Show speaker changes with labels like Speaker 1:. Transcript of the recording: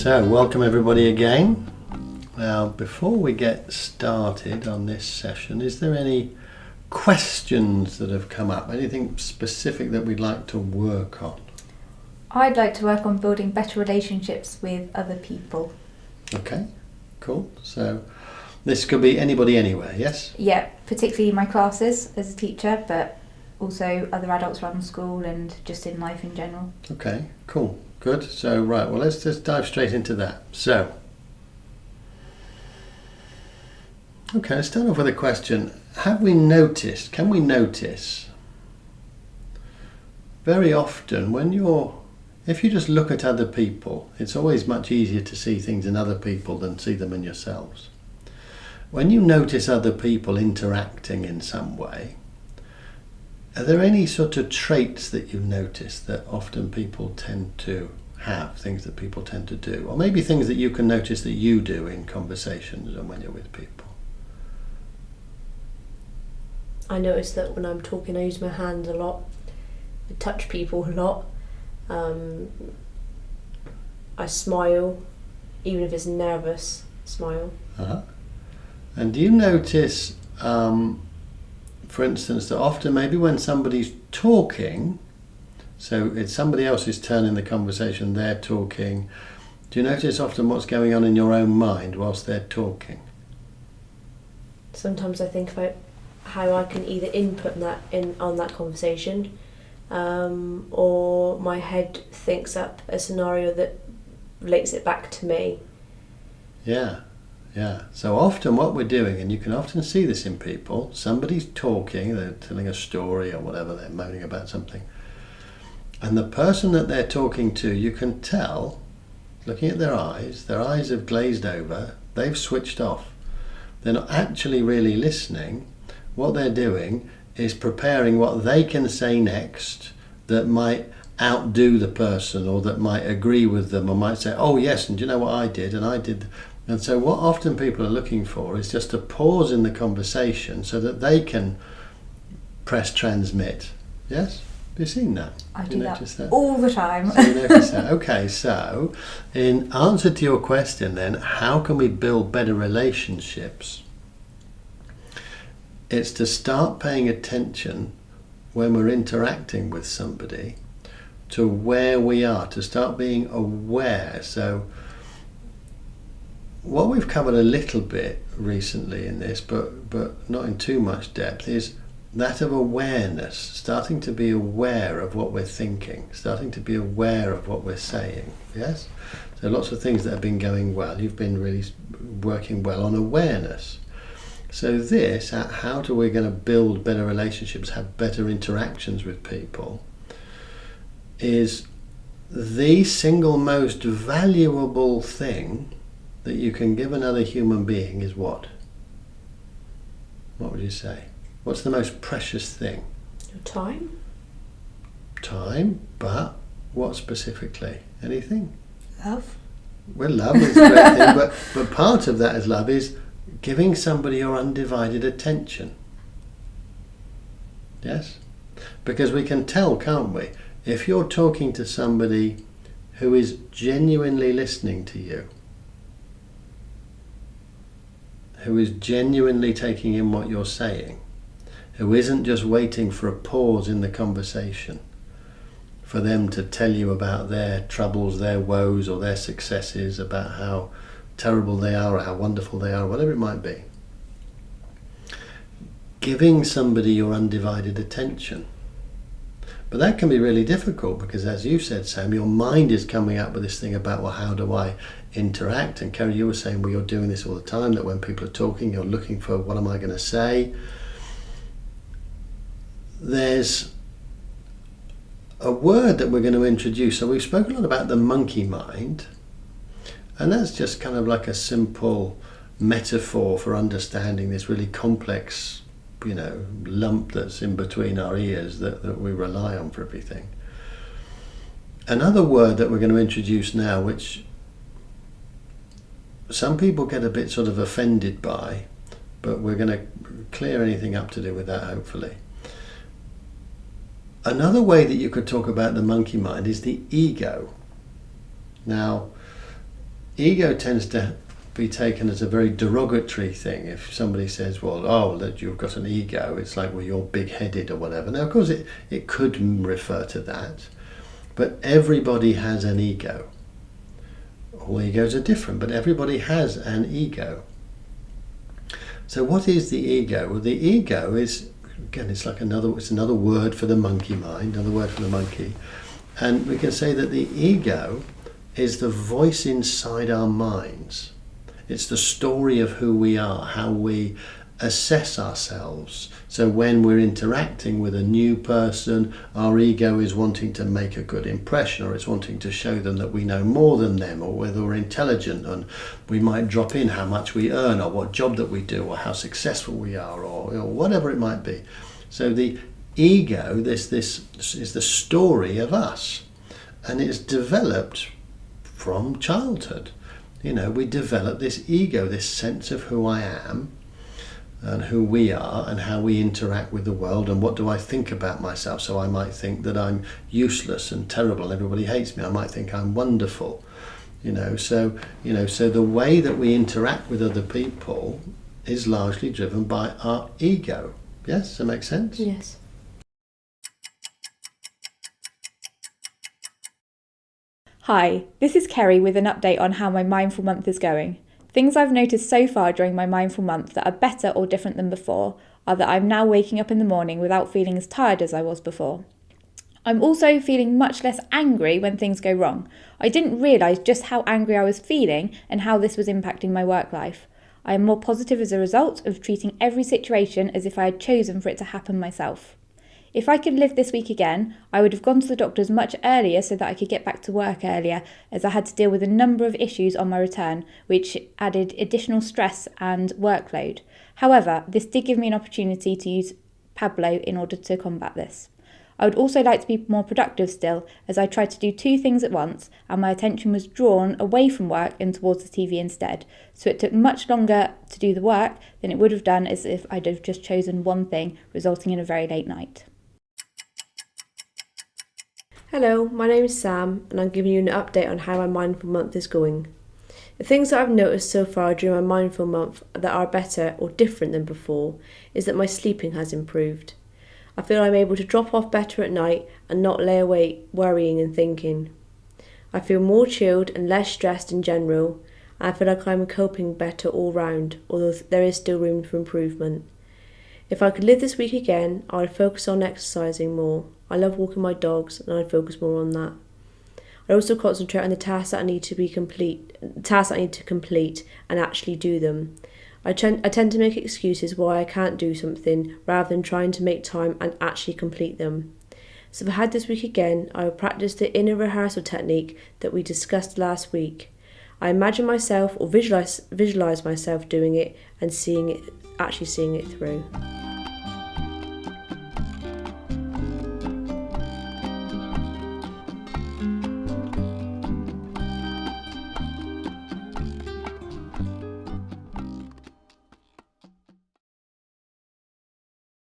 Speaker 1: So, welcome everybody again. Now, before we get started on this session, is there any questions that have come up? Anything specific that we'd like to work on?
Speaker 2: I'd like to work on building better relationships with other people.
Speaker 1: Okay, cool. So, this could be anybody anywhere, yes?
Speaker 2: Yeah, particularly my classes as a teacher, but also other adults around the school and just in life in general.
Speaker 1: Okay, cool. Good. So, right, well, let's just dive straight into that. So, okay, let's start off with a question. Can we notice, very often if you just look at other people, it's always much easier to see things in other people than see them in yourselves. When you notice other people interacting in some way, are there any sort of traits that you notice that often people tend to have, things that people tend to do? Or maybe things that you can notice that you do in conversations and when you're with people?
Speaker 3: I notice that when I'm talking I use my hands a lot, I touch people a lot, I smile, even if it's nervous, smile.
Speaker 1: Uh-huh. And do you notice, for instance, that often maybe when somebody's talking, so it's somebody else's turn in the conversation, they're talking, do you notice often what's going on in your own mind whilst they're talking?
Speaker 3: Sometimes I think about how I can either input on that conversation, or my head thinks up a scenario that relates it back to me.
Speaker 1: Yeah. So often what we're doing, and you can often see this in people, somebody's talking, they're telling a story or whatever, they're moaning about something, and the person that they're talking to, you can tell, looking at their eyes have glazed over, they've switched off. They're not actually really listening. What they're doing is preparing what they can say next that might outdo the person or that might agree with them or might say, oh yes, and do you know what I did? And I did. And so what often people are looking for is just a pause in the conversation so that they can press transmit. Yes? Have you seen that?
Speaker 2: I do that all the time.
Speaker 1: So you notice that. Okay, so in answer to your question then, how can we build better relationships? It's to start paying attention when we're interacting with somebody to where we are, to start being aware. So what we've covered a little bit recently in this, but not in too much depth, is that of awareness, starting to be aware of what we're thinking, starting to be aware of what we're saying. Yes? So lots of things that have been going well. You've been really working well on awareness. So this, how are we going to build better relationships, have better interactions with people, is the single most valuable thing that you can give another human being is what? What would you say? What's the most precious thing?
Speaker 3: Your time.
Speaker 1: Time, but what specifically? Anything?
Speaker 2: Love.
Speaker 1: Well, love is a great thing, but part of that as love is giving somebody your undivided attention. Yes? Because we can tell, can't we? If you're talking to somebody who is genuinely listening to you, who is genuinely taking in what you're saying, who isn't just waiting for a pause in the conversation for them to tell you about their troubles, their woes, or their successes, about how terrible they are or how wonderful they are, whatever it might be. Giving somebody your undivided attention. But that can be really difficult because, as you said, Sam, your mind is coming up with this thing about, well, how do I interact? And Kerry, you were saying, well, you're doing this all the time, that when people are talking, you're looking for, what am I going to say? There's a word that we're going to introduce. So we've spoken a lot about the monkey mind, and that's just kind of like a simple metaphor for understanding this really complex, lump that's in between our ears that we rely on for everything. Another word that we're going to introduce now, which some people get a bit sort of offended by, but we're going to clear anything up to do with that, hopefully. Another way that you could talk about the monkey mind is the ego. Now, ego tends to be taken as a very derogatory thing. If somebody says, well, oh, that you've got an ego, it's like, well, you're big-headed or whatever. Now, of course, it could refer to that, but everybody has an ego. All egos are different, but everybody has an ego. So what is the ego? Well, the ego is, again, it's another word for the monkey mind, another word for the monkey. And we can say that the ego is the voice inside our minds. It's the story of who we are, how we assess ourselves. So when we're interacting with a new person, our ego is wanting to make a good impression, or it's wanting to show them that we know more than them, or whether we're intelligent, and we might drop in how much we earn, or what job that we do, or how successful we are, or whatever it might be. So the ego, this is the story of us, and it's developed from childhood. We develop this ego, this sense of who I am and who we are and how we interact with the world, and what do I think about myself. So I might think that I'm useless and terrible, everybody hates me. I might think I'm wonderful. So the way that we interact with other people is largely driven by our ego. Yes, does that make sense?
Speaker 3: Yes.
Speaker 4: Hi, this is Kerry with an update on how my mindful month is going. Things I've noticed so far during my mindful month that are better or different than before are that I'm now waking up in the morning without feeling as tired as I was before. I'm also feeling much less angry when things go wrong. I didn't realise just how angry I was feeling and how this was impacting my work life. I am more positive as a result of treating every situation as if I had chosen for it to happen myself. If I could live this week again, I would have gone to the doctors much earlier so that I could get back to work earlier, as I had to deal with a number of issues on my return, which added additional stress and workload. However, this did give me an opportunity to use Pablo in order to combat this. I would also like to be more productive still, as I tried to do 2 things at once, and my attention was drawn away from work and towards the TV instead. So it took much longer to do the work than it would have done as if I'd have just chosen one thing, resulting in a very late night.
Speaker 3: Hello, my name is Sam, and I'm giving you an update on how my mindful month is going. The things that I've noticed so far during my mindful month that are better or different than before is that my sleeping has improved. I feel I'm able to drop off better at night and not lay awake worrying and thinking. I feel more chilled and less stressed in general, and I feel like I'm coping better all round, although there is still room for improvement. If I could live this week again, I would focus on exercising more. I love walking my dogs, and I'd focus more on that. I also concentrate on the tasks that I need to complete and actually do them. I tend to make excuses why I can't do something rather than trying to make time and actually complete them. So if I had this week again, I would practice the inner rehearsal technique that we discussed last week. I imagine myself or visualize myself doing it and seeing it through.